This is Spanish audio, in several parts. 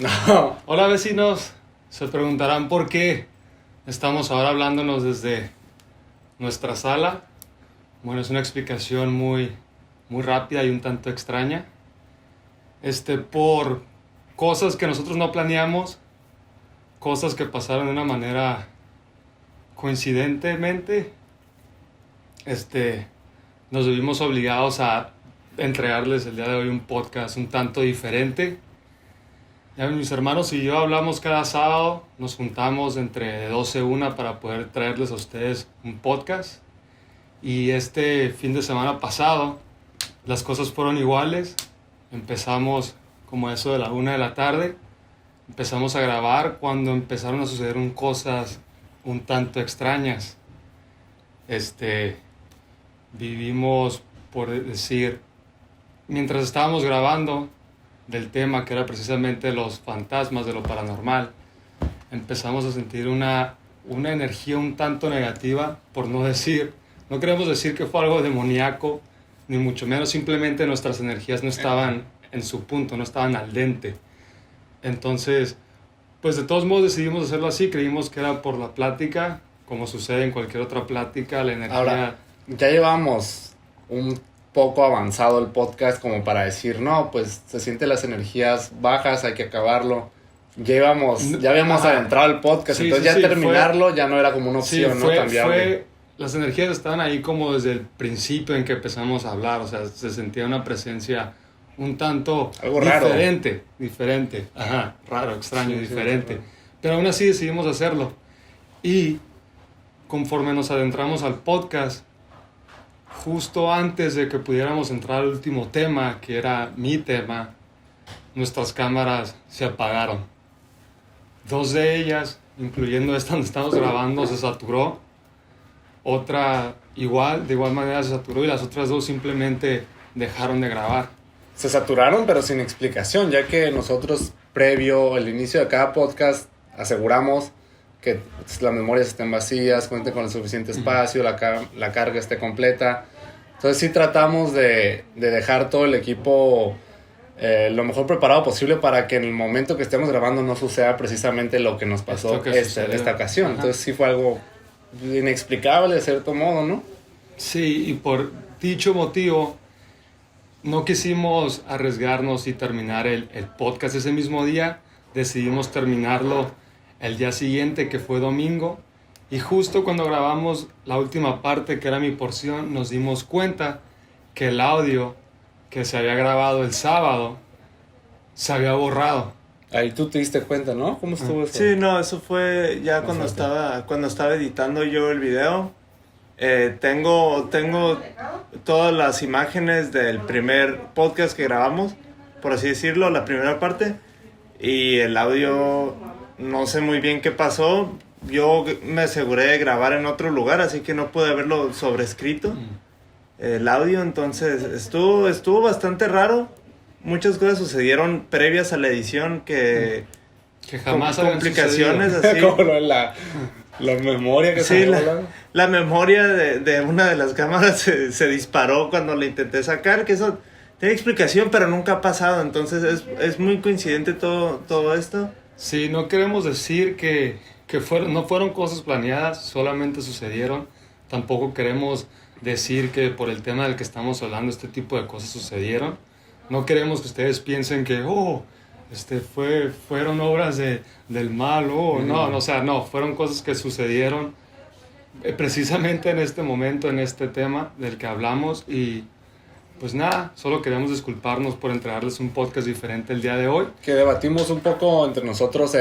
No. Hola vecinos, se preguntarán por qué estamos ahora hablándonos desde nuestra sala. Bueno, es una explicación muy rápida y un tanto extraña. Por cosas que nosotros no planeamos, cosas que pasaron de una manera coincidentemente, nos vimos obligados a entregarles el día de hoy un podcast un tanto diferente. Ya mis hermanos y yo hablamos cada sábado, nos juntamos entre 12 y 1 para poder traerles a ustedes un podcast. Y este fin de semana pasado las cosas fueron iguales. Empezamos como eso de la 1 de la tarde. Empezamos a grabar cuando empezaron a suceder cosas un tanto extrañas. Vivimos, por decir, mientras estábamos grabando del tema que era precisamente los fantasmas de lo paranormal, empezamos a sentir una energía un tanto negativa, por no decir, no queremos decir que fue algo demoníaco, ni mucho menos, simplemente nuestras energías no estaban en su punto, no estaban al dente. Entonces, pues de todos modos decidimos hacerlo así, creímos que era por la plática, como sucede en cualquier otra plática, la energía... Ahora, ya llevamos un poco avanzado el podcast como para decir, no, pues se sienten las energías bajas, hay que acabarlo. Ya habíamos adentrado el podcast, sí, entonces sí, ya terminarlo ya no era como una opción, ¿no? Cambiarlo. Las energías estaban ahí como desde el principio en que empezamos a hablar, o sea, se sentía una presencia un tanto algo diferente, ajá, raro, extraño, sí, diferente, sí, pero aún así decidimos hacerlo. Y conforme nos adentramos al podcast, justo antes de que pudiéramos entrar al último tema, que era mi tema, nuestras cámaras se apagaron. 2 de ellas, incluyendo esta donde estamos grabando, se saturó. Otra de igual manera se saturó, y las otras 2 simplemente dejaron de grabar. Se saturaron, pero sin explicación, ya que nosotros, previo al inicio de cada podcast, aseguramos que las memorias estén vacías, cuenten con el suficiente espacio, la carga esté completa. Entonces sí tratamos de dejar todo el equipo lo mejor preparado posible para que en el momento que estemos grabando no suceda precisamente lo que nos pasó esta ocasión. Ajá. Entonces sí fue algo inexplicable de cierto modo, ¿no? Sí, y por dicho motivo no quisimos arriesgarnos y terminar el podcast ese mismo día. Decidimos terminarlo el día siguiente, que fue domingo, y justo cuando grabamos la última parte, que era mi porción, nos dimos cuenta que el audio que se había grabado el sábado se había borrado. Ahí tú te diste cuenta, ¿no? ¿Cómo estuvo eso? Sí, no, eso fue ya cuando estaba editando yo el video. Tengo todas las imágenes del primer podcast que grabamos, por así decirlo, la primera parte, y el audio no sé muy bien qué pasó. Yo me aseguré de grabar en otro lugar, así que no pude haberlo sobrescrito el audio. Entonces estuvo bastante raro. Muchas cosas sucedieron previas a la edición que jamás con complicaciones así. Como la memoria que sí, la memoria de una de las cámaras se disparó cuando la intenté sacar, que eso tiene explicación, pero nunca ha pasado. Entonces es muy coincidente todo esto. Sí, no queremos decir que no fueron cosas planeadas, solamente sucedieron. Tampoco queremos decir que por el tema del que estamos hablando este tipo de cosas sucedieron. No queremos que ustedes piensen que fueron obras del mal, no, fueron cosas que sucedieron precisamente en este momento, en este tema del que hablamos. Y pues nada, solo queremos disculparnos por entregarles un podcast diferente el día de hoy. Que debatimos un poco entre nosotros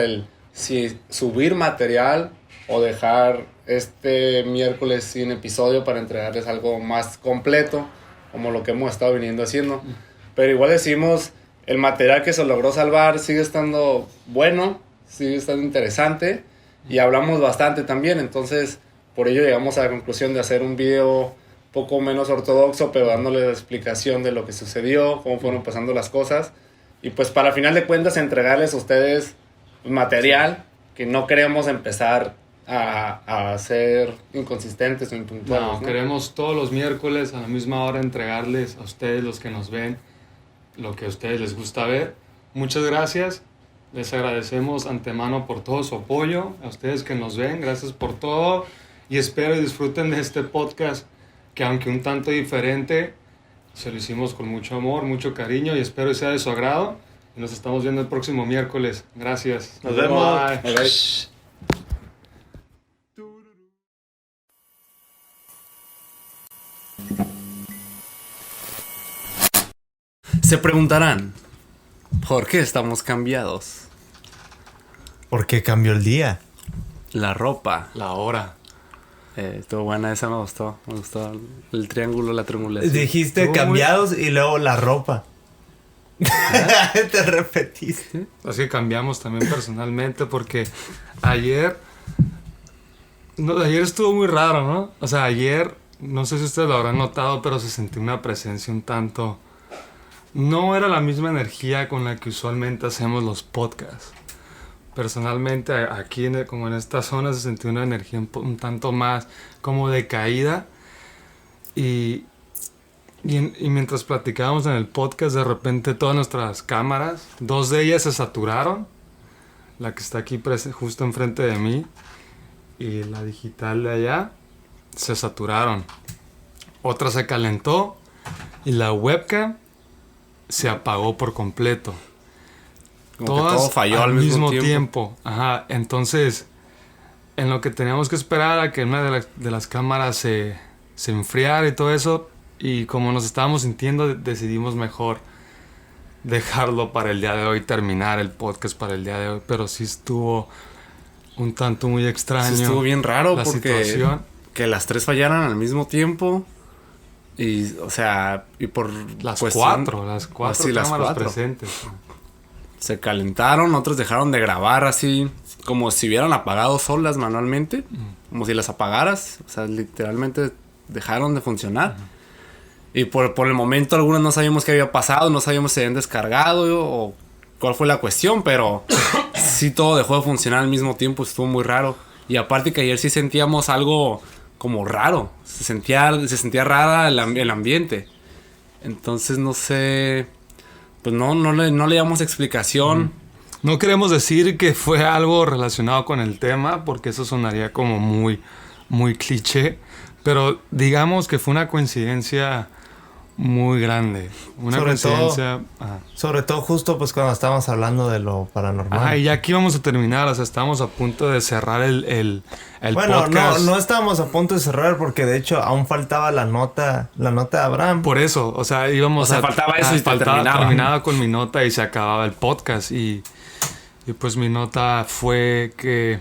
si subir material o dejar este miércoles sin episodio para entregarles algo más completo, como lo que hemos estado viniendo haciendo. Pero igual decimos, el material que se logró salvar sigue estando bueno, sigue estando interesante, y hablamos bastante también. Entonces por ello llegamos a la conclusión de hacer un video poco menos ortodoxo, pero dándole la explicación de lo que sucedió, cómo fueron pasando las cosas, y pues para final de cuentas entregarles a ustedes material que no queremos empezar a ser inconsistentes o impuntuales. No, queremos todos los miércoles a la misma hora entregarles a ustedes, los que nos ven, lo que a ustedes les gusta ver. Muchas gracias Les agradecemos antemano por todo su apoyo. A ustedes que nos ven, gracias por todo. Y espero y disfruten de este podcast que, aunque un tanto diferente, se lo hicimos con mucho amor, mucho cariño, y espero que sea de su agrado. Y nos estamos viendo el próximo miércoles. Gracias. Nos vemos. Bye. Bye. Se preguntarán, ¿por qué estamos cambiados? ¿Por qué cambió el día? La ropa. La hora. Estuvo buena, esa me gustó. Me gustó el triángulo, la triangulación. Dijiste Estuvo cambiados y luego la ropa. Te repetiste. Así que cambiamos también personalmente porque ayer... No, ayer estuvo muy raro, ¿no? O sea, ayer, no sé si ustedes lo habrán notado, pero se sentía una presencia un tanto... No era la misma energía con la que usualmente hacemos los podcasts. Personalmente, aquí como en esta zona se sentía una energía un tanto más como decaída. Y mientras platicábamos en el podcast, de repente todas nuestras cámaras, 2 de ellas se saturaron. La que está aquí justo enfrente de mí y la digital de allá se saturaron. Otra se calentó y la webcam se apagó por completo. Como que Todas todo falló al mismo tiempo. tiempo. Ajá, entonces, en lo que teníamos que esperar a que una de las cámaras se enfriara y todo eso, y como nos estábamos sintiendo, decidimos mejor dejarlo para el día de hoy, terminar el podcast para el día de hoy, pero sí estuvo un tanto muy extraño. Sí, estuvo bien raro la porque situación. que las 3 fallaran al mismo tiempo. Y, o sea, y por Las cuestión- 4 Sí, las cámaras 4. presentes. Se calentaron, otros dejaron de grabar así, como si hubieran apagado solas manualmente, como si las apagaras, o sea, literalmente dejaron de funcionar. Y por el momento algunos no sabíamos qué había pasado, no sabíamos si habían descargado o cuál fue la cuestión, pero sí todo dejó de funcionar al mismo tiempo, estuvo muy raro. Y aparte que ayer sí sentíamos algo como raro, se sentía rara el ambiente. Entonces no sé, pues no le damos explicación. No queremos decir que fue algo relacionado con el tema, porque eso sonaría como muy, muy cliché, pero digamos que fue una coincidencia muy grande. Una Sobre coincidencia... Sobre todo justo pues cuando estábamos hablando de lo paranormal. Ajá, y ya aquí íbamos a terminar, o sea, estábamos a punto de cerrar el bueno, podcast. no estábamos a punto de cerrar porque de hecho aún faltaba la nota de Abraham. Por eso, o sea, íbamos O sea, faltaba eso y terminaba. terminaba con mi nota y se acababa el podcast. Y pues mi nota fue que...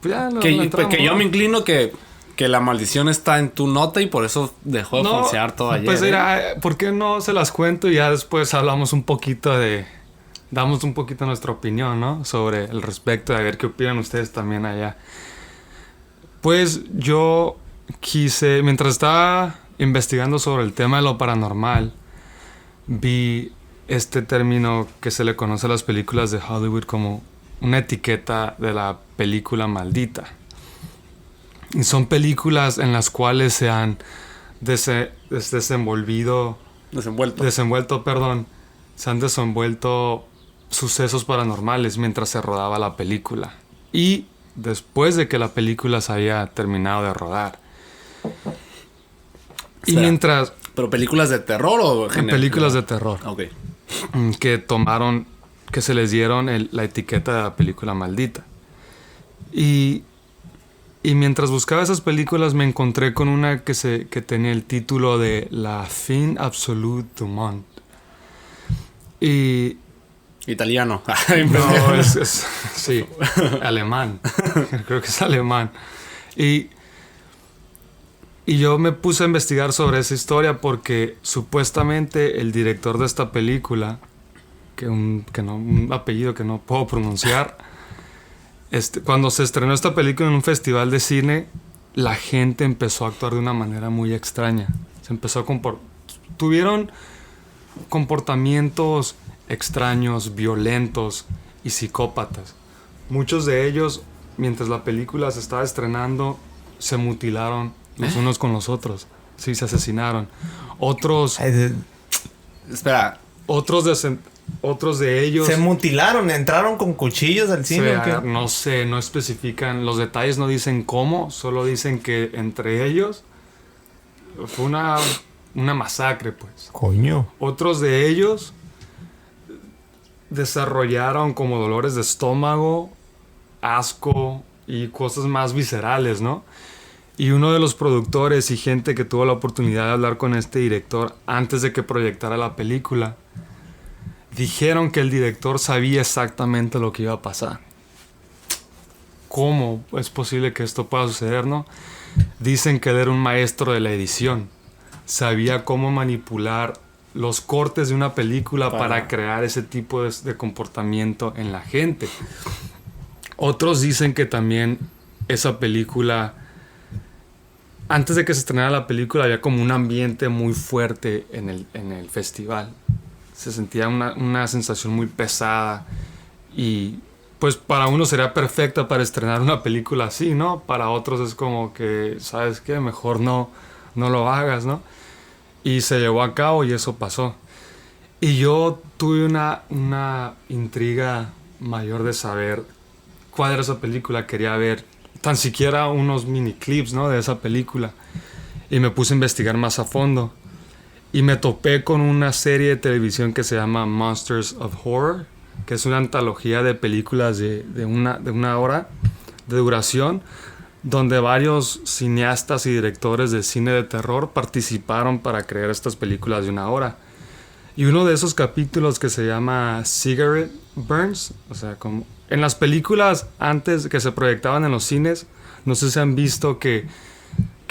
Pues ya Que le entramos, yo ¿no? me inclino que la maldición está en tu nota y por eso dejó de funcionar todo ayer. Pues mira, ¿por qué no se las cuento y ya después hablamos un poquito damos un poquito nuestra opinión, ¿no? Sobre el respecto, de ver qué opinan ustedes también allá. Pues yo quise, mientras estaba investigando sobre el tema de lo paranormal, vi este término que se le conoce a las películas de Hollywood como una etiqueta de la película maldita. Y son películas en las cuales se han desenvuelto sucesos paranormales mientras se rodaba la película. Y después de que la película se había terminado de rodar. Y Espera, mientras... ¿pero películas de terror o películas de terror. Ok. Que se les dieron la etiqueta de la película maldita. Y mientras buscaba esas películas me encontré con una que tenía el título de La fin absolue du monde. Y... Italiano. No, sí, alemán. Creo que es alemán. Y yo me puse a investigar sobre esa historia porque supuestamente el director de esta película, un apellido que no puedo pronunciar, cuando se estrenó esta película en un festival de cine, la gente empezó a actuar de una manera muy extraña. Se empezó a tuvieron comportamientos extraños, violentos y psicópatas. Muchos de ellos, mientras la película se estaba estrenando, se mutilaron los unos con los otros. Sí, se asesinaron. Otros... Espera. Otros Otros de ellos... Se mutilaron, entraron con cuchillos al cine. ¿O qué? No sé, no especifican, los detalles no dicen cómo, solo dicen que entre ellos fue una masacre, pues. Coño. Otros de ellos desarrollaron como dolores de estómago, asco y cosas más viscerales, ¿no? Y uno de los productores y gente que tuvo la oportunidad de hablar con este director antes de que proyectara la película, dijeron que el director sabía exactamente lo que iba a pasar. ¿Cómo es posible que esto pueda suceder, no? Dicen que él era un maestro de la edición. Sabía cómo manipular los cortes de una película para crear ese tipo de comportamiento en la gente. Otros dicen que también esa película, antes de que se estrenara la película, había como un ambiente muy fuerte en el festival. Se sentía una sensación muy pesada y pues para uno sería perfecta para estrenar una película así, ¿no? Para otros es como que, ¿sabes qué? Mejor no lo hagas, ¿no? Y se llevó a cabo y eso pasó. Y yo tuve una intriga mayor de saber cuál era esa película. Quería ver tan siquiera unos mini clips, ¿no? De esa película. Y me puse a investigar más a fondo. Y me topé con una serie de televisión que se llama Monsters of Horror, que es una antología de películas de una hora de duración, donde varios cineastas y directores de cine de terror participaron para crear estas películas de una hora. Y uno de esos capítulos que se llama Cigarette Burns, o sea, como en las películas antes que se proyectaban en los cines, no sé si han visto que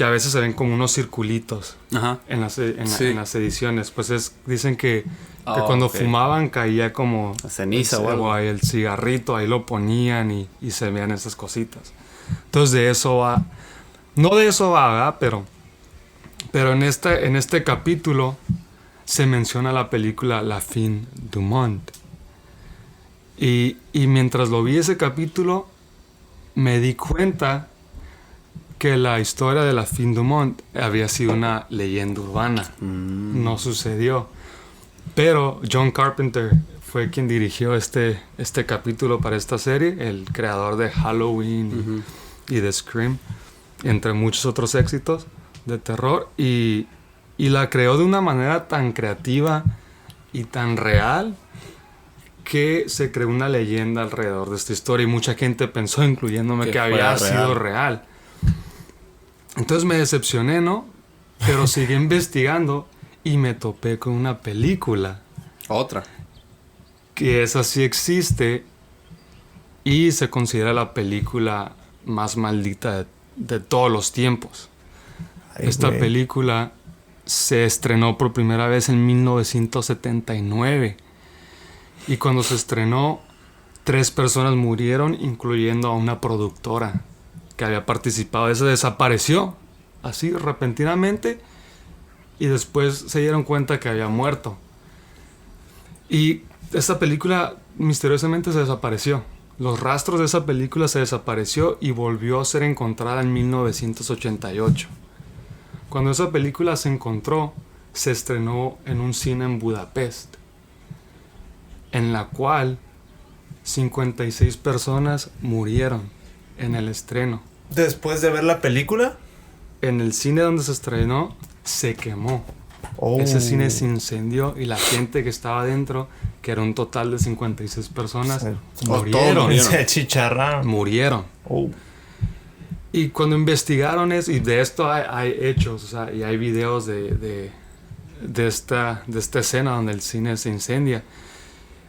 a veces se ven como unos circulitos. Ajá. En las ediciones. Pues dicen que cuando fumaban caía como la ceniza o algo. El cigarrito, ahí lo ponían y se veían esas cositas. Entonces de eso va. No de eso va, ¿verdad? Pero en este capítulo se menciona la película La Fin du Monde. Y mientras lo vi ese capítulo, me di cuenta que la historia de La Fin du Monde había sido una leyenda urbana. No sucedió. Pero John Carpenter fue quien dirigió este capítulo para esta serie, el creador de Halloween y de Scream, entre muchos otros éxitos de terror. Y la creó de una manera tan creativa y tan real que se creó una leyenda alrededor de esta historia. Y mucha gente pensó, incluyéndome, que había sido real. Entonces me decepcioné, ¿no? Pero seguí investigando y me topé con una película. Otra. Que esa sí existe y se considera la película más maldita de todos los tiempos. Esta película se estrenó por primera vez en 1979. Y cuando se estrenó, 3 personas murieron, incluyendo a una productora que había participado. Esa desapareció así repentinamente y después se dieron cuenta que había muerto. Y esta película misteriosamente se desapareció. Los rastros de esa película se desapareció y volvió a ser encontrada en 1988. Cuando esa película se encontró, se estrenó en un cine en Budapest, en la cual 56 personas murieron en el estreno. ¿Después de ver la película? En el cine donde se estrenó, se quemó. Ese cine se incendió y la gente que estaba adentro, que era un total de 56 personas, murieron. Se achicharraron. Murieron. Y cuando investigaron eso, y de esto hay hechos, o sea, y hay videos de esta escena donde el cine se incendia.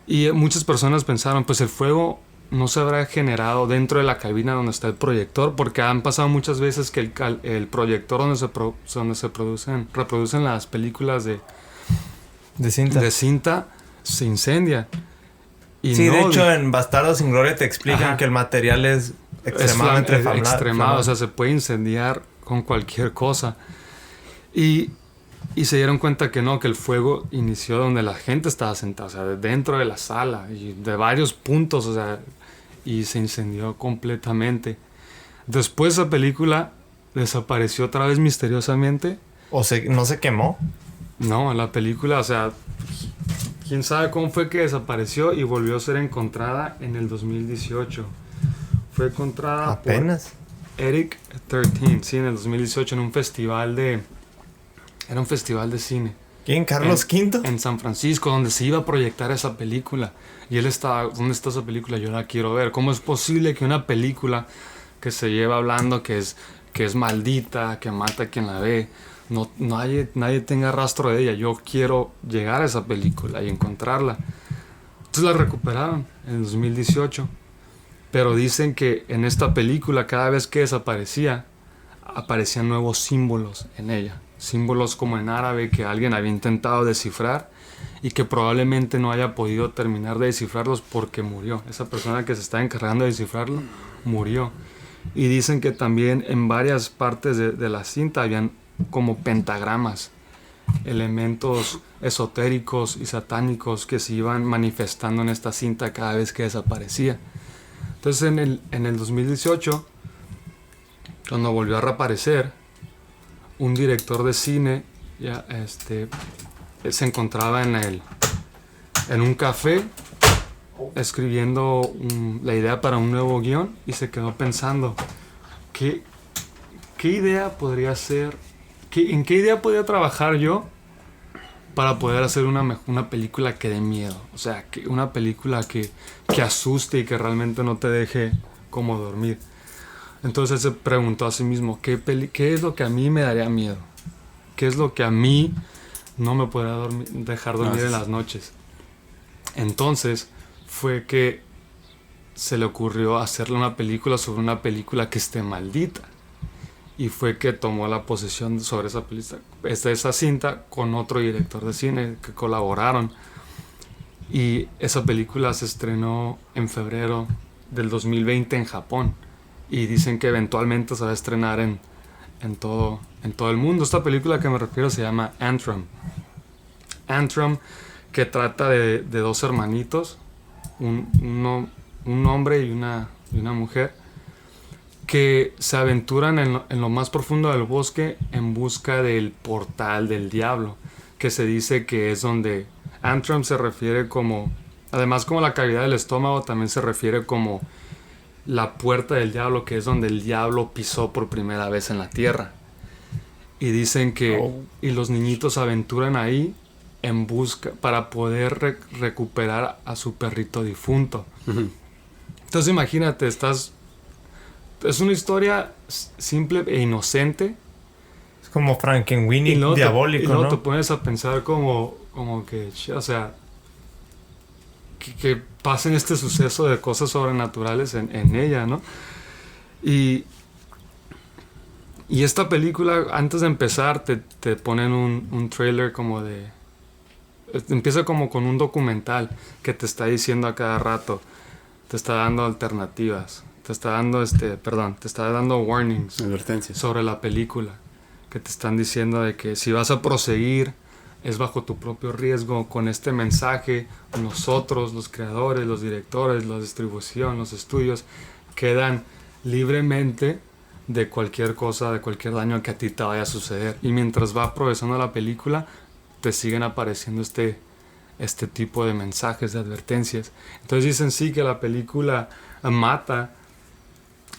Y muchas personas pensaron, pues el fuego no se habrá generado dentro de la cabina donde está el proyector, porque han pasado muchas veces que el proyector donde se reproducen las películas de cinta se incendia. Y sí, no, de hecho en Bastardos sin Gloria te explican que el material es extremadamente extremado, o sea, se puede incendiar con cualquier cosa. Y se dieron cuenta que no, que el fuego inició donde la gente estaba sentada, o sea, dentro de la sala y de varios puntos, o sea, y se incendió completamente. Después esa película desapareció otra vez misteriosamente. ¿No se quemó? No, la película, o sea, quién sabe cómo fue que desapareció y volvió a ser encontrada en el 2018. Fue encontrada apenas por Eric 13, sí, en el 2018 en un festival de... Era un festival de cine. ¿Quién? ¿Carlos V? En San Francisco, donde se iba a proyectar esa película. Y él estaba, ¿dónde está esa película? Yo la quiero ver. ¿Cómo es posible que una película que se lleva hablando que es maldita, que mata a quien la ve, nadie tenga rastro de ella? Yo quiero llegar a esa película y encontrarla. Entonces la recuperaron en el 2018. Pero dicen que en esta película, cada vez que desaparecía, aparecían nuevos símbolos en ella. Símbolos como en árabe que alguien había intentado descifrar y que probablemente no haya podido terminar de descifrarlos porque murió. Esa persona que se estaba encargando de descifrarlo murió. Y dicen que también en varias partes de la cinta habían como pentagramas, elementos esotéricos y satánicos que se iban manifestando en esta cinta cada vez que desaparecía. Entonces en el 2018, cuando volvió a reaparecer, un director de cine se encontraba en un café escribiendo la idea para un nuevo guión y se quedó pensando ¿qué idea podría ser? ¿En qué idea podría trabajar yo para poder hacer una película que dé miedo? O sea, una película que asuste y que realmente no te deje como dormir. Entonces se preguntó a sí mismo, ¿qué es lo que a mí me daría miedo? ¿Qué es lo que a mí no me podría dejar dormir en las noches? Entonces fue que se le ocurrió hacerle una película sobre una película que esté maldita. Y fue que tomó la posesión sobre esa cinta con otro director de cine que colaboraron. Y esa película se estrenó en febrero del 2020 en Japón. Y dicen que eventualmente se va a estrenar en todo el mundo. Esta película que me refiero se llama Antrum. Antrum, que trata de dos hermanitos, un hombre y una mujer, que se aventuran en lo más profundo del bosque en busca del portal del diablo, que se dice que es donde... Antrum se refiere como... Además, como la cavidad del estómago, también se refiere como la puerta del diablo, que es donde el diablo pisó por primera vez en la tierra. Y dicen que y los niñitos se aventuran ahí en busca para poder recuperar a su perrito difunto. Uh-huh. Entonces imagínate, es una historia simple e inocente. Es como Frankenweenie diabólico, y luego ¿no? te pones a pensar como que, o sea, que pasen este suceso de cosas sobrenaturales en ella, ¿no? Y esta película, antes de empezar, te ponen un trailer como de... Empieza como con un documental que te está diciendo a cada rato, te está dando alternativas, te está dando warnings, advertencias sobre la película, que te están diciendo de que si vas a proseguir es bajo tu propio riesgo. Con este mensaje, nosotros, los creadores, los directores, la distribución, los estudios, quedan libremente de cualquier cosa, de cualquier daño que a ti te vaya a suceder. Y mientras va progresando la película, te siguen apareciendo este tipo de mensajes, de advertencias. Entonces dicen sí que la película mata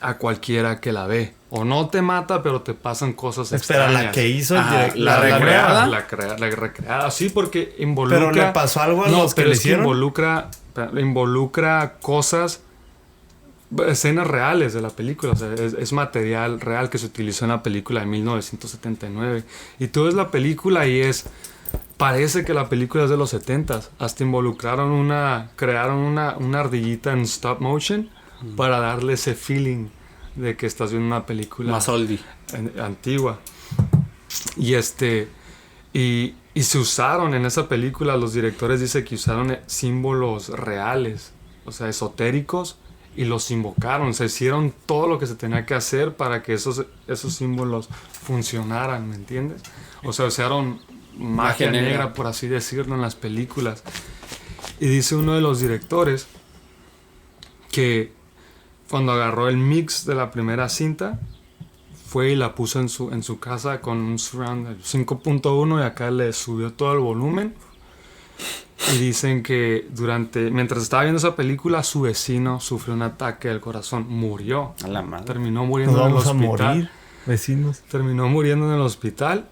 a cualquiera que la ve. O no te mata, pero te pasan cosas extrañas. Espera, la que hizo la recreada. La recreada, sí, porque involucra... ¿Pero le pasó algo a los que le hicieron? Involucra cosas, escenas reales de la película. O sea, es material real que se utilizó en la película de 1979. Y tú ves la película y parece que la película es de los 70s. Hasta crearon una ardillita en stop motion para darle ese feeling de que estás viendo una película más oldie, antigua. Y se usaron en esa película, los directores dicen que usaron símbolos reales, o sea, esotéricos, y los invocaron. Se hicieron todo lo que se tenía que hacer para que esos símbolos funcionaran, ¿me entiendes? O sea, usaron magia negra, por así decirlo, en las películas. Y dice uno de los directores que cuando agarró el mix de la primera cinta, fue y la puso en su casa con un surround 5.1 y acá le subió todo el volumen Y dicen que mientras estaba viendo esa película, su vecino sufrió un ataque del corazón, murió. A la madre. Terminó muriendo en el Vamos a hospital. morir, vecinos. Terminó muriendo en el hospital.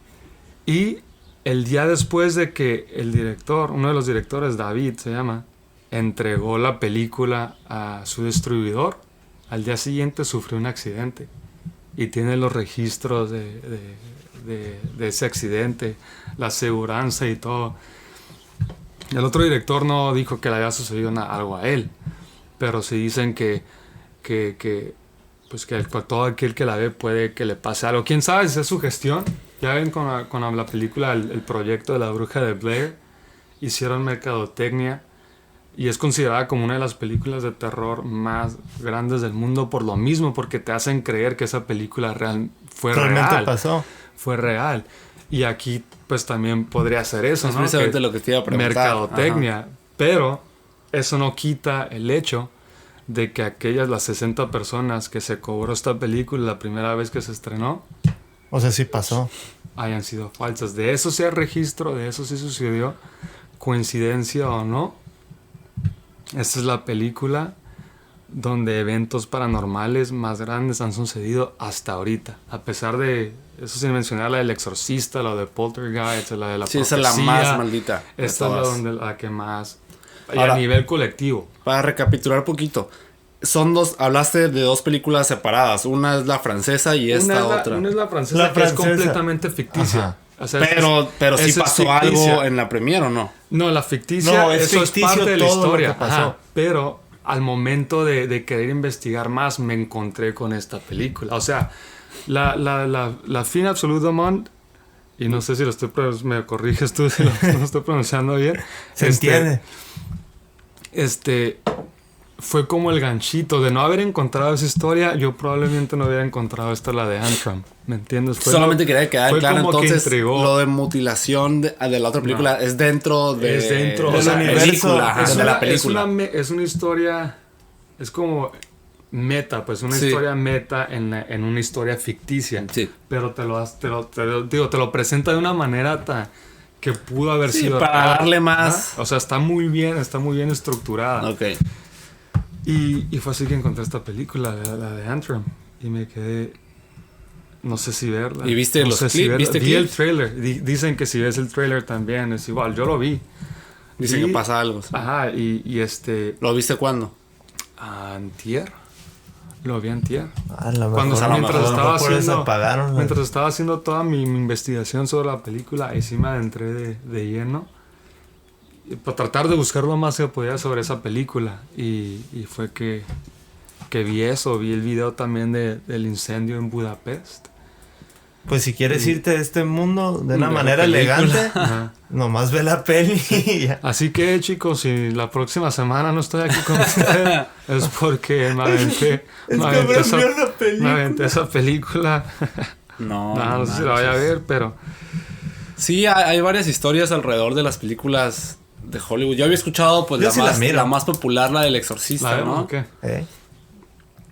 Y el día después de que el director, uno de los directores, David se llama, entregó la película a su distribuidor, al día siguiente sufrió un accidente. Y tiene los registros de ese accidente, la aseguranza y todo. El otro director no dijo que le había sucedido algo a él, pero sí dicen que todo aquel que la ve puede que le pase algo. ¿Quién sabe si es su gestión? Ya ven con la película, el proyecto de la bruja de Blair, hicieron mercadotecnia y es considerada como una de las películas de terror más grandes del mundo por lo mismo, porque te hacen creer que esa película Realmente pasó. fue real. Y aquí pues también podría ser eso, Es ¿no? precisamente lo que te iba a preguntar. Mercadotecnia. Ajá. Pero eso no quita el hecho de que las 60 personas que se cobró esta película la primera vez que se estrenó, O sea, sí pasó. hayan sido falsas. De eso sí hay registro, de eso sí sucedió. Coincidencia o no, esta es la película donde eventos paranormales más grandes han sucedido hasta ahorita. A pesar de, eso sin mencionar la del exorcista, la de Poltergeist, la de la Sí, profecía. esa es la más maldita de Esta todas. es la que más... Y Ahora, a nivel colectivo. Para recapitular un poquito, hablaste de dos películas separadas. Una es la francesa y esta otra. Una es la francesa, La que francesa. es completamente ficticia. Ajá. O sea, Pero sí esa es pasó ficticia. algo en la premiere, ¿o no? No, la ficticia, No, es eso ficticio es parte de la todo lo historia. que pasó. Ajá, pero al momento de querer investigar más, me encontré con esta película. O sea, la Fin Absolute Monde, y no sé si me corriges tú si lo estoy pronunciando bien. Se entiende. Fue como el ganchito de no haber encontrado esa historia. Yo probablemente no hubiera encontrado la de Antrim. ¿Me entiendes? Solamente quería quedar fue claro, como que entonces, intrigó. lo de mutilación de la otra película es dentro de, Es dentro de del la universo. película. Ajá, Es de la película. Es una historia, es como meta, pues una Sí. historia meta en una historia ficticia. Sí. Pero te lo presenta de una manera que pudo haber Sí, sido para real. darle más. Ajá. O sea, está muy bien estructurada. Ok. Y fue así que encontré esta película, la de Antrim. Y me quedé, no sé si verla. ¿Y viste no los sé si clips? verla. ¿Viste Vi el clips? trailer. Dicen que si ves el trailer también es igual. Yo lo vi. Dicen Y- que pasa algo. Sí. Ajá, ¿Lo viste cuándo? antier. Lo vi antier. A lo Cuando mejor- mientras a lo estaba mejor por eso haciendo apagaron. mientras estaba haciendo toda mi investigación sobre la película, ahí sí me adentré de lleno y para tratar de buscar lo más que podía sobre esa película y fue que vi el video también del incendio en Budapest. Pues si quieres irte de este mundo de una Ve la manera película. elegante, Ajá. nomás ve la peli y ya. Así que chicos, si la próxima semana no estoy aquí con ustedes es porque me aventé Es me que aventé esa- abrió la me película. aventé esa película. No sé si la vaya a ver, pero Sí, hay varias historias alrededor de las películas de Hollywood. Yo había escuchado pues Yo sí la miro. la más popular, la del Exorcista, ¿la vemos ¿no? o qué?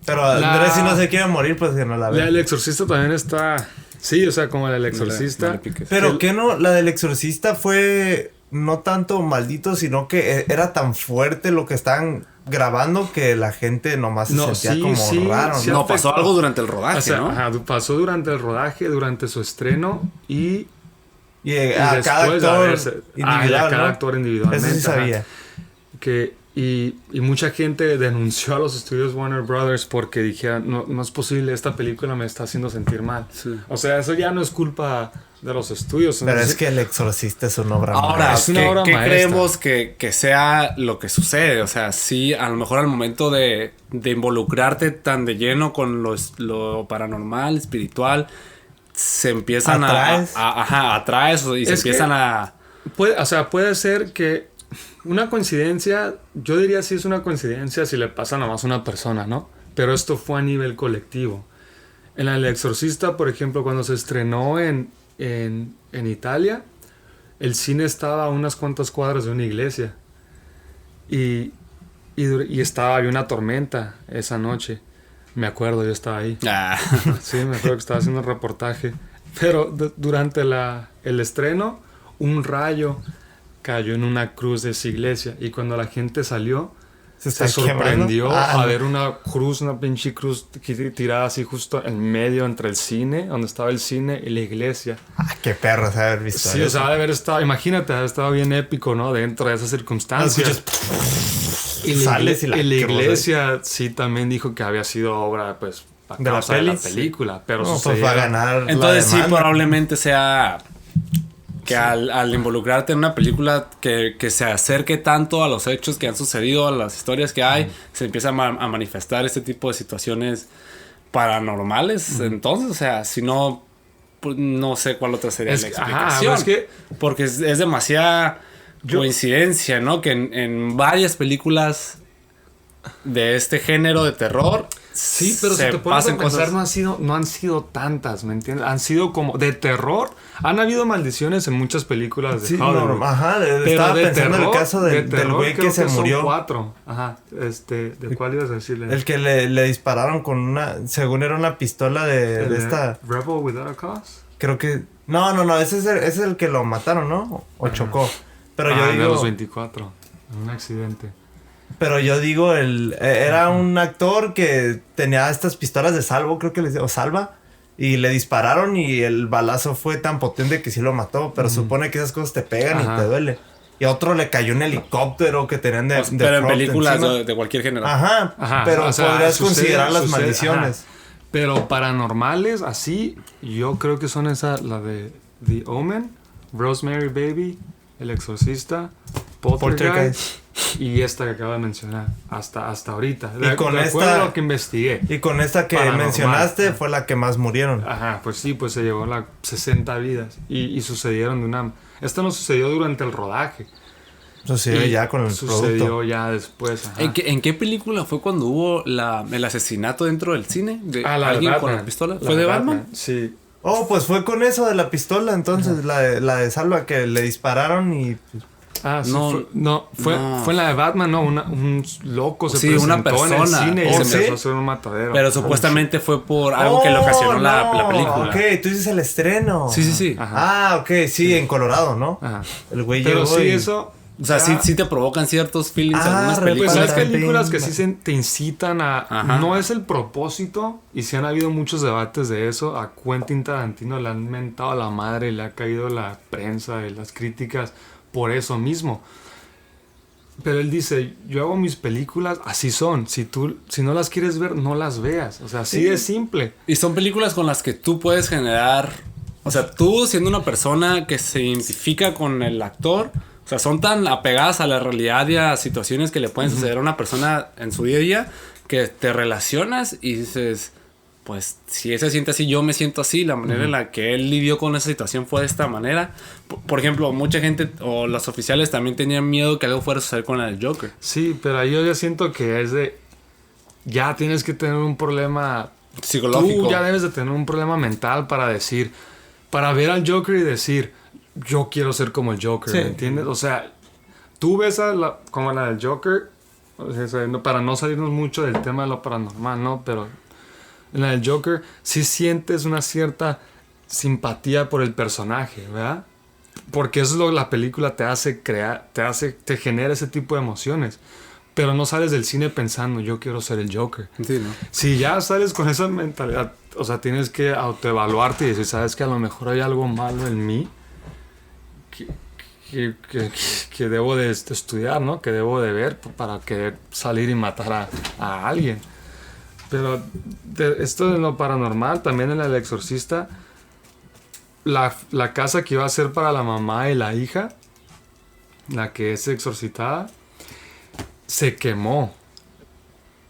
Pero La- Andrés, si no se quiere morir, pues que no la La ve. del Exorcista también está. Sí, o sea, como la del Exorcista. No le piques. Pero que no, la del exorcista fue no tanto maldito, sino que era tan fuerte lo que estaban grabando que la gente nomás se No, sentía sí, como sí, raro, sí. ¿no? No, pasó algo durante el rodaje, O sea, ¿no? ajá, pasó durante el rodaje, durante su estreno y Y a cada después de actor haberse- individual, y a cada ¿no? actor individualmente. Eso sí ajá. sabía. Y mucha gente denunció a los estudios Warner Brothers porque dijeron, no es posible, esta película me está haciendo sentir mal. Sí. O sea, eso ya no es culpa de los estudios. Pero entonces- es que El Exorcista es una obra Ahora, maestra. es una ¿qué, obra qué maestra. creemos que sea lo que sucede? O sea, sí, a lo mejor al momento de involucrarte tan de lleno con lo paranormal, espiritual, se empiezan Atraes. atraes y se Es que- empiezan a... Puede ser que una coincidencia, yo diría si es una coincidencia si le pasa nomás a una persona, ¿no? Pero esto fue a nivel colectivo. En El Exorcista, por ejemplo, cuando se estrenó en Italia, el cine estaba a unas cuantas cuadras de una iglesia. Y había una tormenta esa noche. Me acuerdo, yo estaba ahí. Ah, Sí, me acuerdo que estaba haciendo un reportaje. Pero durante el estreno, un rayo cayó en una cruz de esa iglesia. Y cuando la gente salió, Se se está sorprendió quemando. a ver una pinche cruz tirada así justo en medio entre el cine, donde estaba el cine y la iglesia. Qué perro se haber visto Sí, o eso. sea, ha de haber estado, imagínate, ha de haber estado bien épico, ¿no? Dentro de esas circunstancias. Escuchas, Y la, sales y la iglesia sí también dijo que había sido obra, pues, a ¿De la causa de la peli? película. Pero No, pues sucedió. va a ganar. Entonces la sí, demanda. probablemente sea que al involucrarte en una película que se acerque tanto a los hechos que han sucedido, a las historias que hay, se empieza a manifestar este tipo de situaciones paranormales. Entonces, o sea, si no, pues, no sé cuál otra sería la explicación. Es que Porque es demasiada coincidencia, ¿no? Que en varias películas de este género de terror sí, pero si te pones a pensar, no han sido tantas, ¿me entiendes? Han sido como de terror. Han habido maldiciones en muchas películas de Sí, Hollywood. pero estaba pensando en el caso del güey que se murió. Son 4. Ajá. ¿De cuál ibas a decirle? El que le dispararon con una. Según era una pistola de esta. Rebel Without a Cause. Creo que. No, ese es el que lo mataron, ¿no? O chocó. Pero yo de digo. los 24. En un accidente. Pero yo digo, era un actor que tenía estas pistolas de salvo, creo que o salva. Y le dispararon y el balazo fue tan potente que sí lo mató. Pero supone que esas cosas te pegan y te duele. Y a otro le cayó un helicóptero que tenían de pero en prop películas encima. de cualquier género. Ajá, pero o sea, podrías considerar las maldiciones. Ajá. Pero paranormales, así, yo creo que son la de The Omen, Rosemary Baby, El Exorcista, Poltergeist y esta que acabo de mencionar, hasta ahorita. Y con de acuerdo esta a lo que investigué. Y con esta que Paranormal. mencionaste fue la que más murieron. Ajá, pues sí, pues se llevó 60 vidas y sucedieron de una... Esto no sucedió durante el rodaje. Sucedió ya con el sucedió producto. ya después. Ajá. ¿En qué película fue cuando hubo el asesinato dentro del cine? ¿De La alguien de con la Batman. pistola? La ¿Fue de Batman? Sí. Oh, pues fue con eso de la pistola, entonces, la de Salva, que le dispararon y... Ah, sí, No, fue en la de Batman, ¿no? Un loco se Sí, presentó una persona. en el cine y ¿Oh, se sí? empezó a hacer un matadero. Pero supuestamente fue por algo que le ocasionó la película. Ok, tú dices el estreno. Sí. Ajá. Ah, ok, sí, en Colorado, ¿no? Ajá. El güey Pero llegó sí, y... eso... O sea, ya- sí te provocan ciertos feelings algunas pues películas. Pues hay Películas. películas que sí te incitan a... Ajá. No es el propósito, y sí han habido muchos debates de eso. A Quentin Tarantino le han mentado a la madre y le ha caído la prensa y las críticas por eso mismo. Pero él dice, yo hago mis películas, así son. Si no las quieres ver, no las veas. O sea, así de simple. Y son películas con las que tú puedes generar... O sea, tú siendo una persona que se identifica con el actor... O sea, son tan apegadas a la realidad y a situaciones que le pueden suceder a una persona en su día a día que te relacionas y dices, pues si él se siente así, yo me siento así. La manera en la que él lidió con esa situación fue de esta manera. Por ejemplo, mucha gente o los oficiales también tenían miedo que algo fuera a suceder con la del Joker. Sí, pero ahí yo ya siento que es de... Ya tienes que tener un problema... Psicológico. Tú ya debes de tener un problema mental para decir... Para ver al Joker y decir... Yo quiero ser como el Joker, Sí. ¿me entiendes? O sea, tú ves como la del Joker... O sea, para no salirnos mucho del tema de lo paranormal, ¿no? Pero en la del Joker sí sientes una cierta simpatía por el personaje, ¿verdad? Porque eso es lo que la película te hace crear, te genera ese tipo de emociones. Pero no sales del cine pensando, yo quiero ser el Joker. Sí, ¿no? Si ya sales con esa mentalidad, o sea, tienes que autoevaluarte y decir, sabes que a lo mejor hay algo malo en mí que debo de estudiar, ¿no? Que debo de ver para querer salir y matar a alguien. Pero esto de lo paranormal, también en El Exorcista, la casa que iba a ser para la mamá y la hija, la que es exorcitada, se quemó.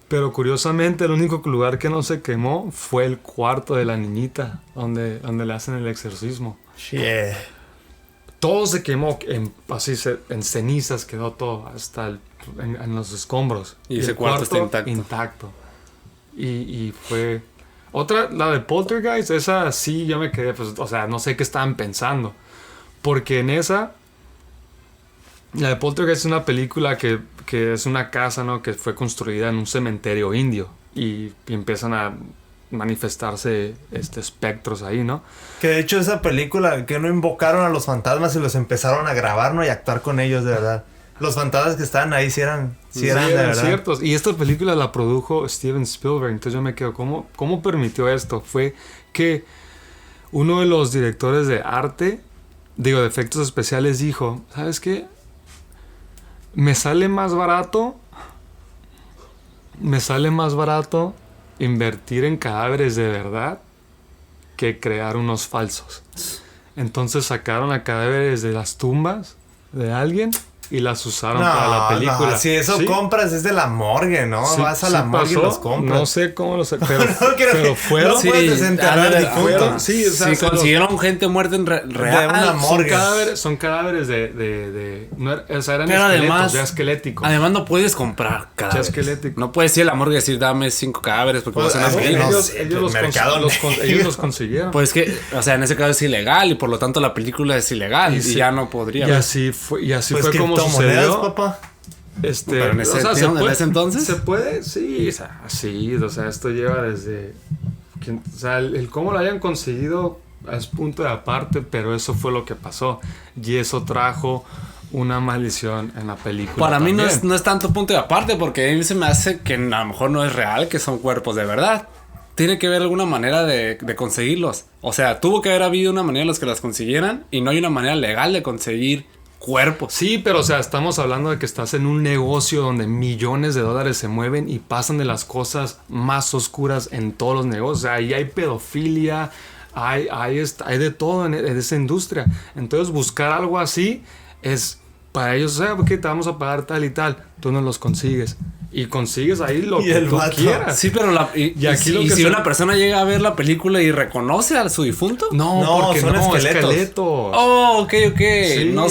Pero curiosamente el único lugar que no se quemó fue el cuarto de la niñita, donde le hacen el exorcismo. Yeah. Todo se quemó, en cenizas quedó todo, hasta en los escombros. Y ese el cuarto está intacto. Y fue... Otra, la de Poltergeist, esa sí yo me quedé, pues, o sea, no sé qué estaban pensando. Porque en esa... La de Poltergeist es una película que es una casa, ¿no? Que fue construida en un cementerio indio. Y empiezan a manifestarse espectros ahí, ¿no? Que de hecho esa película, que no invocaron a los fantasmas y los empezaron a grabar, ¿no? Y actuar con ellos, de verdad. Los fantasmas que estaban ahí sí eran de verdad ciertos. Y esta película la produjo Steven Spielberg. Entonces yo me quedo, ¿cómo permitió esto? Fue que uno de los directores de arte, de efectos especiales, dijo, ¿sabes qué? Me sale más barato invertir en cadáveres de verdad que crear unos falsos. Entonces sacaron a cadáveres de las tumbas de alguien y las usaron para la película. No, si eso compras es de la morgue, ¿no? Sí, vas a la morgue y los compras. No sé cómo los pero fueron. No puedes desenterrar el difunto. Sí, o sea, consiguieron gente muerta en real. De una morgue. Son cadáveres de o sea, eran pero esqueletos, además, ya esqueléticos. Además no puedes comprar cadáveres. Ya esqueléticos. No puedes ir a la morgue y decir, dame 5 cadáveres porque vas a hacer ellos los consiguieron. Pues que, o sea, en ese caso es ilegal y por lo tanto la película es ilegal y ya no podría. Y así fue como monedas, papá. Pero en ese, o sea, ¿en ese entonces? ¿Se puede? Sí, o sea, esto lleva desde... O sea, el cómo lo hayan conseguido es punto de aparte, pero eso fue lo que pasó. Y eso trajo una maldición en la película. Para mí no es tanto punto de aparte, porque a mí se me hace que a lo mejor no es real, que son cuerpos de verdad. Tiene que haber alguna manera de conseguirlos. O sea, tuvo que haber habido una manera en los que las consiguieran y no hay una manera legal de conseguir cuerpos. Sí, pero o sea, estamos hablando de que estás en un negocio donde millones de dólares se mueven y pasan de las cosas más oscuras en todos los negocios. O sea, ahí hay pedofilia, hay de todo en esa industria. Entonces buscar algo así es para ellos, o sea, porque te vamos a pagar tal y tal, tú no los consigues. Y consigues ahí lo que tú quieras. Sí, pero si una persona llega a ver la película y reconoce a su difunto. No, porque son esqueletos. Oh, ok. Sí, no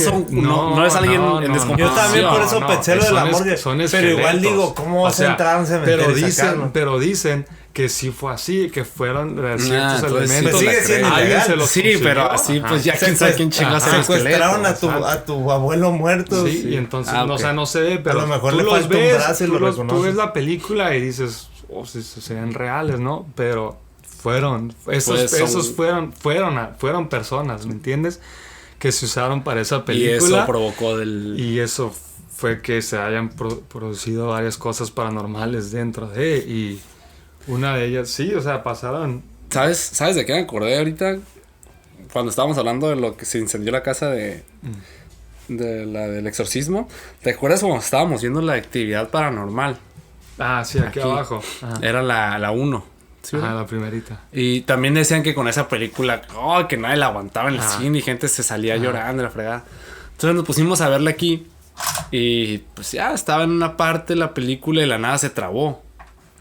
es alguien en descomposición. Yo también por eso pensé lo de la morgue. Pero igual digo, ¿cómo vas a entrar a un cementerio? Pero dicen que sí fue así, que fueron ciertos elementos. Pues sigue siendo ilegal. Sí, pero así pues ya quién sabe quién chingados secuestraron a tu abuelo muerto. Sí, y entonces, o sea, no se ve, pero a lo mejor le falta un brazo y lo reconoces. Tú ves la película y dices, si se ven reales, ¿no? Pero esos fueron personas, ¿me entiendes? Que se usaron para esa película. Y eso provocó Y eso fue que se hayan producido varias cosas paranormales dentro de... Y una de ellas, sí, o sea, pasaron... ¿Sabes de qué me acordé ahorita? Cuando estábamos hablando de lo que se incendió la casa de la del exorcismo. ¿Te acuerdas cuando estábamos viendo la actividad paranormal? Ah, sí, aquí abajo. Ajá. Era la 1. ¿Sí, la primerita. Y también decían que con esa película, que nadie la aguantaba en el cine y gente se salía llorando, la fregada. Entonces nos pusimos a verla aquí y pues ya estaba en una parte de la película y de la nada se trabó.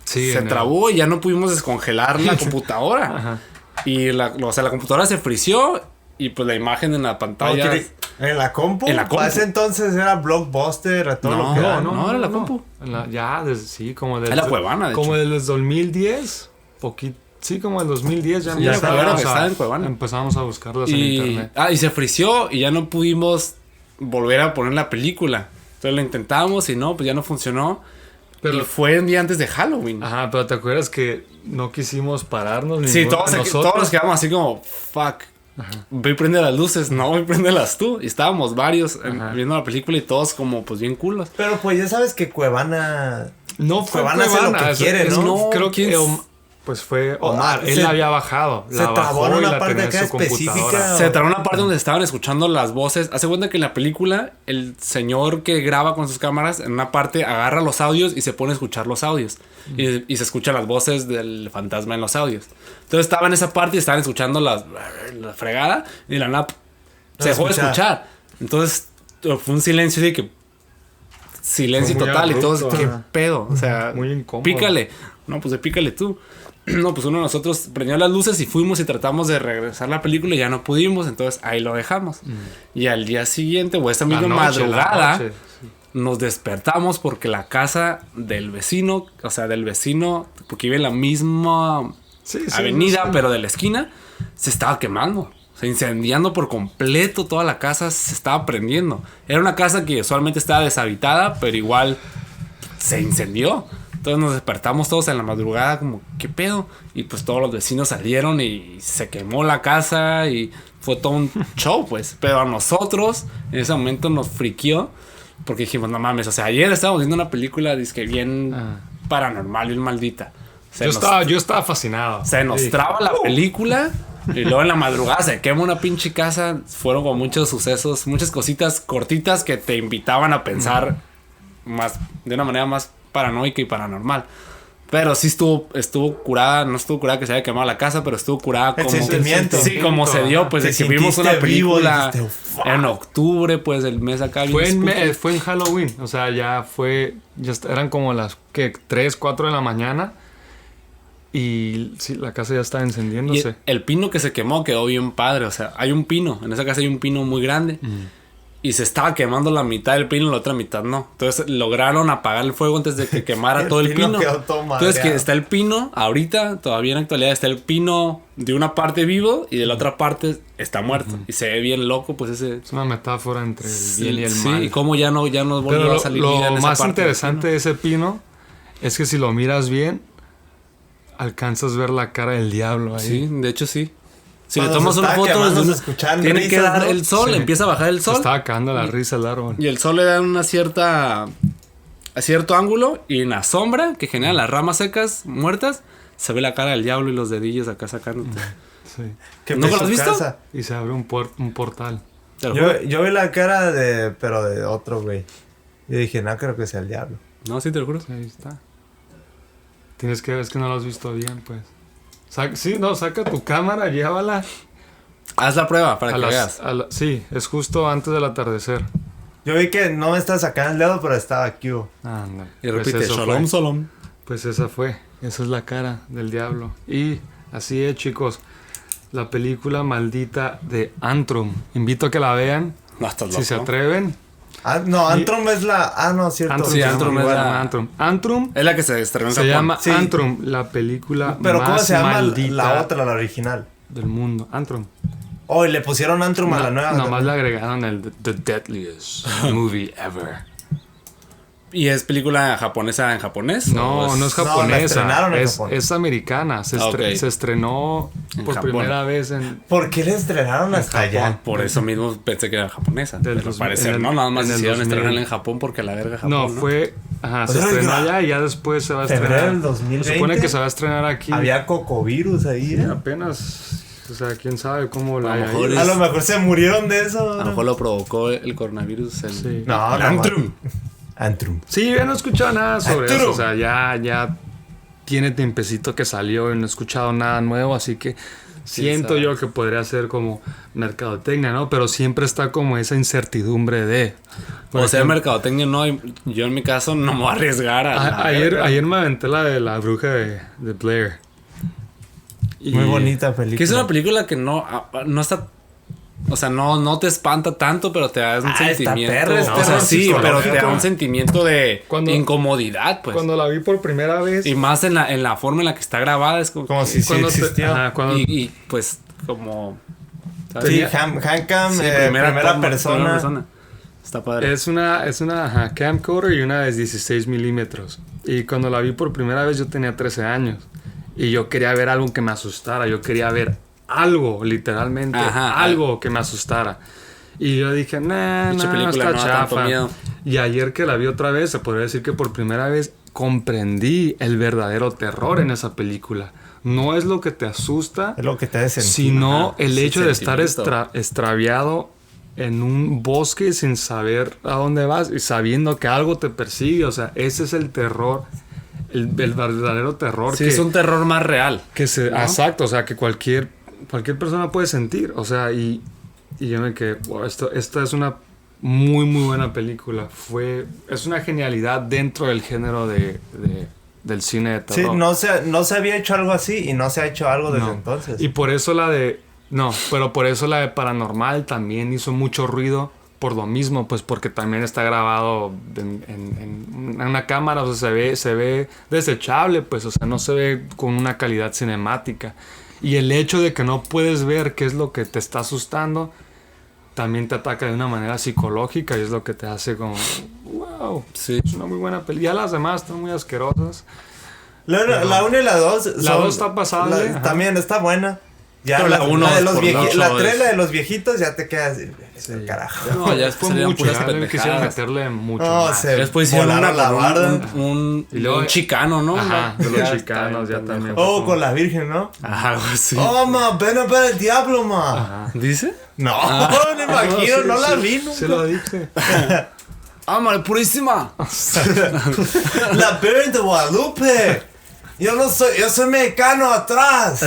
Sí, se trabó y ya no pudimos descongelar la computadora. Ajá. Y la computadora se frició y pues la imagen en la pantalla... ¿En la compu? Para ese entonces era Blockbuster, todo lo que era. No, era la compu. Como de la Cuevana, de como del 2010, sí, como el 2010 ya empezamos a buscarlas en internet. Y se frició y ya no pudimos volver a poner la película. Entonces lo intentamos y no, pues ya no funcionó. Pero y fue un día antes de Halloween. Ajá, pero ¿te acuerdas que no quisimos pararnos? Sí, todos nos quedamos así como, fuck. Ajá. Voy a prender las luces, no, voy a prenderlas tú. Y estábamos varios viendo la película y todos como pues bien culos. Pero pues ya sabes que Cuevana... No fue Cuevana hace lo que quiere, ¿no? No, creo que pues fue Omar. Él la había bajado. Se trabó en una parte acá específica. Se trabó en una parte donde estaban escuchando las voces. Hace cuenta que en la película el señor que graba con sus cámaras en una parte agarra los audios y se pone a escuchar los audios. Y se escuchan las voces del fantasma en los audios. Entonces estaba en esa parte y estaban escuchando la fregada y la nap se dejó de escuchar. Entonces fue un silencio de que... Silencio total abrupto, y todos, ¿qué pedo? O sea, muy incómodo. Pícale. No, pues pícale tú. No, pues uno de nosotros prendió las luces y fuimos y tratamos de regresar la película y ya no pudimos, entonces ahí lo dejamos. Y al día siguiente, o esa misma madrugada, nos despertamos porque la casa del vecino, porque vive en la misma avenida, pero de la esquina, se estaba quemando. O sea, incendiando por completo toda la casa, se estaba prendiendo. Era una casa que usualmente estaba deshabitada, pero igual se incendió. Entonces nos despertamos todos en la madrugada como, ¿qué pedo? Y pues todos los vecinos salieron y se quemó la casa y fue todo un show, pues. Pero a nosotros en ese momento nos friqueó porque dijimos, no mames, o sea, ayer estábamos viendo una película dizque bien paranormal, bien maldita. Yo estaba fascinado. Se nos traba la película y luego en la madrugada se quema una pinche casa. Fueron como muchos sucesos, muchas cositas cortitas que te invitaban a pensar más de una manera más paranoica y paranormal. Pero sí estuvo curada, no estuvo curada que se haya quemado la casa, pero estuvo curada como... El sentimiento. Sí, como se dio, pues de que vimos una película en octubre, pues el mes acá. Fue en Halloween, o sea, eran como las 3, 4 de la mañana y sí, la casa ya estaba encendiéndose. Y el pino que se quemó quedó bien padre, o sea, hay un pino, en esa casa hay un pino muy grande. Y se estaba quemando la mitad del pino y la otra mitad no. Entonces lograron apagar el fuego antes de que quemara todo el pino. Entonces que está el pino, ahorita, todavía en la actualidad, está el pino de una parte vivo y de la otra parte está muerto. Y se ve bien loco, pues ese... Es una metáfora entre el bien y el mal. Sí, y cómo ya no volvió a salir vida en esa parte. Lo más interesante de ese pino es que si lo miras bien, alcanzas a ver la cara del diablo ahí. Sí, de hecho sí. Si le tomas una foto, tiene que dar el sol, empieza a bajar el sol. Se estaba cagando la risa el árbol. Y el sol le da una cierto ángulo y en la sombra que genera las ramas secas, muertas, se ve la cara del diablo y los dedillos acá sacándote. Sí. ¿No lo has visto? Y se abre un portal. Yo vi la cara pero de otro güey. Y dije, no creo que sea el diablo. No, sí te lo juro. Sí, ahí está. Es que no lo has visto bien, pues. Saca tu cámara, llévala. Haz la prueba para que veas. Sí, es justo antes del atardecer. Yo vi que no me está sacando el dedo, pero estaba aquí. Y repite, shalom, shalom. Pues esa es la cara del diablo. Y así es, chicos, la película maldita de Antrum. Invito a que la vean, No, estás loco. si se atreven. Antrum es la... no, cierto. Antrum, sí, Antrum es la... Antrum es la que se estrenó en se Japón. llama Sí. Antrum, la película Pero más ¿cómo se llama maldita la otra, la original? del mundo. Antrum. Oh, y le pusieron Antrum a la nueva. Nomás le agregaron el The Deadliest Movie Ever. ¿Y es película japonesa en japonés? No, no es la japonesa. estrenaron en Japón. Es americana. Se estrenó En por Japón. primera vez en... ¿Por qué le estrenaron hasta allá? Por eso mismo pensé que era japonesa. Del Pero 2000, parecer, ¿no? Nada más en el decidieron 2000. estrenarla en Japón porque la verga Japón, No, ¿no? fue... se estrenó allá y ya después se va a Febrero estrenar. del 2020. Se supone que se va a estrenar aquí. Había cocovirus ahí, ¿eh? Apenas... O sea, quién sabe cómo la... A lo mejor A lo mejor se murieron de eso. A lo mejor lo provocó el coronavirus. Sí. No, el Antrum. Antrum. Sí, yo no he escuchado nada sobre Arturo. eso. O sea, ya tiene tiempecito que salió y no he escuchado nada nuevo, así que siento sabe. yo que podría ser como mercadotecnia, ¿no? Pero siempre está como esa incertidumbre de... O sea, mercadotecnia no. Yo en mi caso no me voy a arriesgar a la verga. Ayer me aventé la de la bruja de Blair. Y- Muy bonita película. Que es una película que no está... O sea, no te espanta tanto, pero te da un está sentimiento... perra, es o sea, terror sí, pero te da psicológico. un sentimiento de Cuando- incomodidad, pues. Cuando la vi por primera vez... Y más en la forma en la que está grabada. Es como Como si sí cuando existió. y pues como... ¿sabes? Sí, tenía- handcam, Sí, primera persona. Está padre. Es una camcorder y una de 16 milímetros. Y cuando la vi por primera vez yo tenía 13 años. Y yo quería ver algo que me asustara. Yo quería ver algo, literalmente. Algo que me asustara. Y yo dije, nah, Pinche película, está no da tanto chafa. miedo. Y ayer que la vi otra vez, se podría decir que por primera vez comprendí el verdadero terror en esa película. No es lo que te asusta, Es lo que te hace sentir. sino Ajá, el sí, hecho de estar sentimiento. extraviado en un bosque sin saber a dónde vas y sabiendo que algo te persigue. O sea, ese es el terror, el verdadero terror Sí, es un terror más real. ¿no? Exacto, o sea, que cualquier persona puede sentir. O sea, y yo me quedé, wow, esta es una muy, muy buena película. Es una genialidad dentro del género del cine de Sí, terror. no se había hecho algo así y no se ha hecho algo desde No. entonces. Y por eso por eso la de Paranormal también hizo mucho ruido por lo mismo, pues porque también está grabado en una cámara, o sea, se ve desechable, pues, o sea, no se ve con una calidad cinemática. Y el hecho de que no puedes ver qué es lo que te está asustando, también te ataca de una manera psicológica y es lo que te hace como, wow, Sí. es una muy buena película. Ya las demás están muy asquerosas. La 1 y la 2. La 2 está pasable. También está buena. Ya Pero la uno de los por mucho la 3, es- la de los viejitos, ya te quedas. Carajo. No, ya después salieron puras ya le quisieron pendejadas. meterle mucho No, más. se Después hicieron volaron una la con barda. Y luego- un chicano, ¿no? Ajá, de los Ya chicanos, está ya bien también. pendejo. Oh, con la Virgen, ¿no? Ajá, algo así. Oh, ma, ven a ver el diablo, ma. Ajá. ¿Dice? No, no me imagino, sí, no la sí, vi nunca. Se lo dije. ¡Ámale, purísima! La Virgen de Guadalupe. Yo soy mexicano atrás.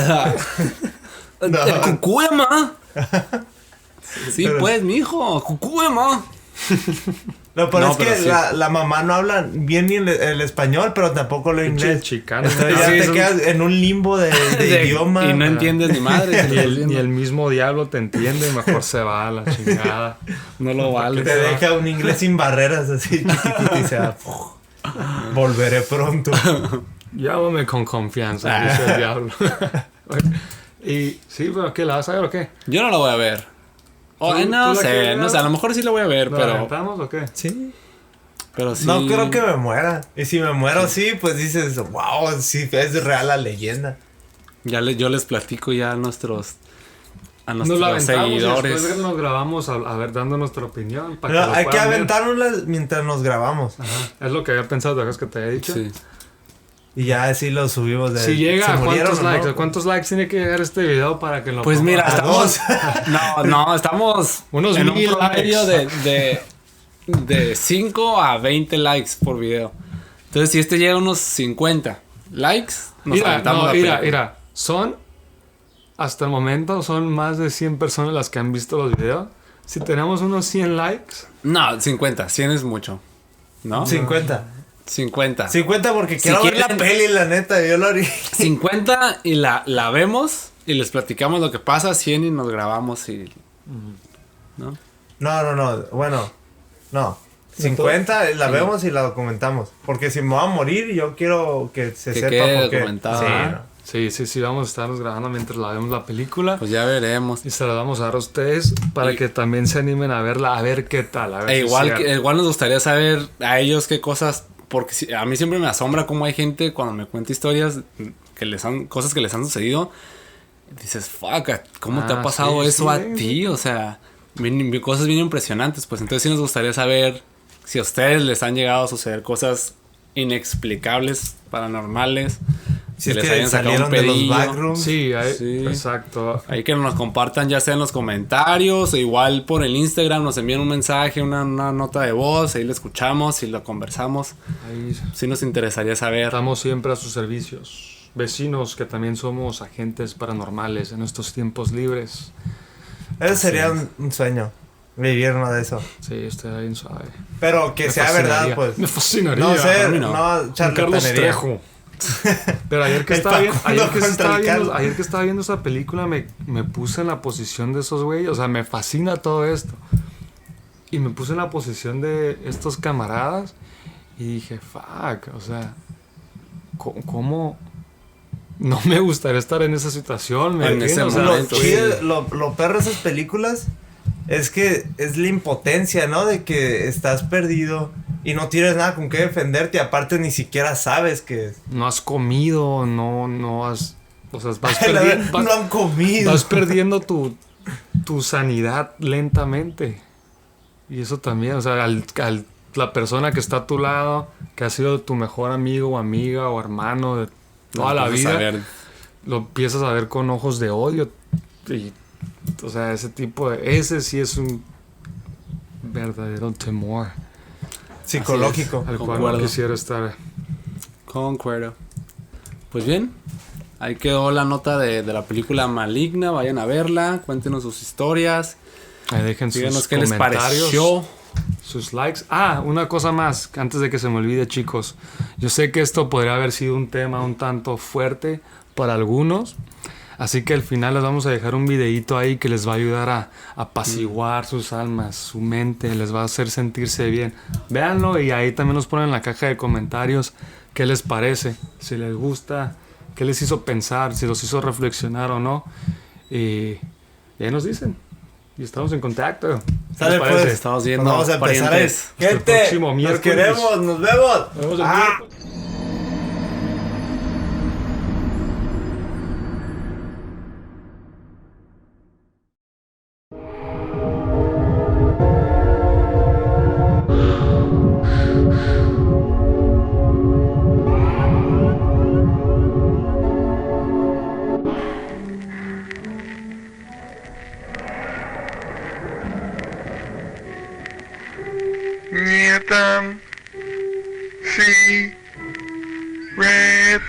¡El cucúema! Sí, pues, mijo, cucúema. Lo peor No, es que pero sí. la mamá no habla bien ni el español, pero tampoco lo Pinche inglés. chicano. Entonces ya Sí, te es un- quedas en un limbo de idioma. Y no entiendes ni madre. Ni el mismo diablo te entiende, mejor se va a la chingada. No lo vale. Te deja un inglés sin barreras así chiquitito y se va. Volveré pronto. Llámame con confianza, dice el diablo. Y sí, pero ¿qué la vas a ver o qué? Yo no lo voy a ver. Oh, ¿Tú no la sé, quieres no ver? sé, a lo mejor sí lo voy a ver, ¿Lo pero aventamos o qué? Sí. sí. No creo que me muera. Y si me muero, sí, pues dices, wow, sí, es real la leyenda. Yo les platico ya a nuestros Nos la aventamos y seguidores. después nos grabamos a ver dando nuestra opinión. Para Pero que lo hay que puedan ver. aventárnoslas mientras nos grabamos. Ajá. Es lo que había pensado, ¿te acuerdas que te había dicho? Sí. Y ya así lo subimos de. Si llega ¿se a murieron cuántos o no? likes, ¿a cuántos likes tiene que llegar este video para que lo Pues mira, A estamos. No, estamos Unos en un 1000 promedio likes. de 5 a 20 likes por video. Entonces, si este llega a unos 50 likes, nos Mira, aventamos la película. mira, son hasta el momento son más de 100 personas las que han visto los videos. Si tenemos unos 100 likes, No, 50, 100 es mucho. ¿No? 50. 50. 50 porque Si quiero ver la quieren- peli, la neta. Yo lo haría. 50 y la vemos y les platicamos lo que pasa, 100 y nos grabamos y... ¿no? No. Bueno, no. 50 la vemos y la documentamos. Porque si me voy a morir, yo quiero que se Que sepa quede por qué. documentado. Sí, Ah. no. sí, vamos a estarnos grabando mientras la vemos la película. Pues ya veremos. Y se la vamos a dar a ustedes para Y- que también se animen a verla, a ver qué tal. A ver si es Igual, cierto. igual nos gustaría saber a ellos qué cosas, porque a mí siempre me asombra cómo hay gente cuando me cuenta historias cosas que les han sucedido. Dices, fuck, ¿cómo te ha pasado sí, eso sí, a sí. ti? O sea, cosas bien impresionantes. Pues entonces sí nos gustaría saber si a ustedes les han llegado a suceder cosas inexplicables, paranormales. Si es les que hayan sacado salieron de los pedillo. backrooms. Sí, Sí. exacto. Ahí que nos compartan ya sea en los comentarios o igual por el Instagram nos envían un mensaje, una nota de voz, ahí lo escuchamos y lo conversamos. Ahí Sí nos interesaría saber. estamos siempre a sus servicios. Vecinos que también somos agentes paranormales en nuestros tiempos libres. Eso sería un sueño. Vivir uno de eso. Sí, estoy bien suave. Pero que Me sea fascinaría. verdad, pues. Me fascinaría. No sé, a mí no. no Carlos charlatanería. Trejo. Pero ayer que El estaba viendo, Facundo contra el Carlos. ayer que estaba viendo esa película me puse en la posición de esos güeyes. O sea, me fascina todo esto. Y me puse en la posición de estos camaradas y dije, fuck, o sea, ¿cómo? No me gustaría estar en esa situación. ¿Me En entiendes? ese O sea, momento, sí. Lo perro de esas películas es que es la impotencia, ¿no? De que estás perdido y no tienes nada con qué defenderte. Y aparte ni siquiera sabes que... No has comido, no has... O sea, no han comido. vas perdiendo tu sanidad lentamente. Y eso también, o sea, la persona que está a tu lado, que ha sido tu mejor amigo o amiga o hermano de toda la Entonces, vida, a ver, lo empiezas a ver con ojos de odio. Y, o sea, ese sí es un verdadero temor Psicológico. al cual no Concuerdo. quisiera estar. concuerdo. Pues bien, ahí quedó la nota de la película Maligna. Vayan a verla, cuéntenos sus historias, Ahí dejen díganos sus qué les comentarios, pareció. sus likes. Una cosa más, antes de que se me olvide, chicos. Yo sé que esto podría haber sido un tema un tanto fuerte para algunos. Así que al final les vamos a dejar un videíto ahí que les va a ayudar a apaciguar sus almas, su mente, les va a hacer sentirse bien. Véanlo y ahí también nos ponen en la caja de comentarios qué les parece, si les gusta, qué les hizo pensar, si los hizo reflexionar o no. Y ahí nos dicen. Y estamos en contacto. Sale, ¿Qué les parece? pues. Estamos viendo Vamos a empezar. parientes. Hasta el Gente, próximo nos miércoles. queremos, nos vemos. Nos vemos el Ah. miércoles. Nietam, see, red.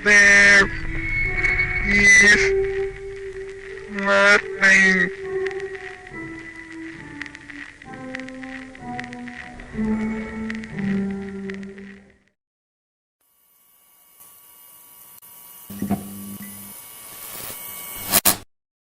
There is nothing.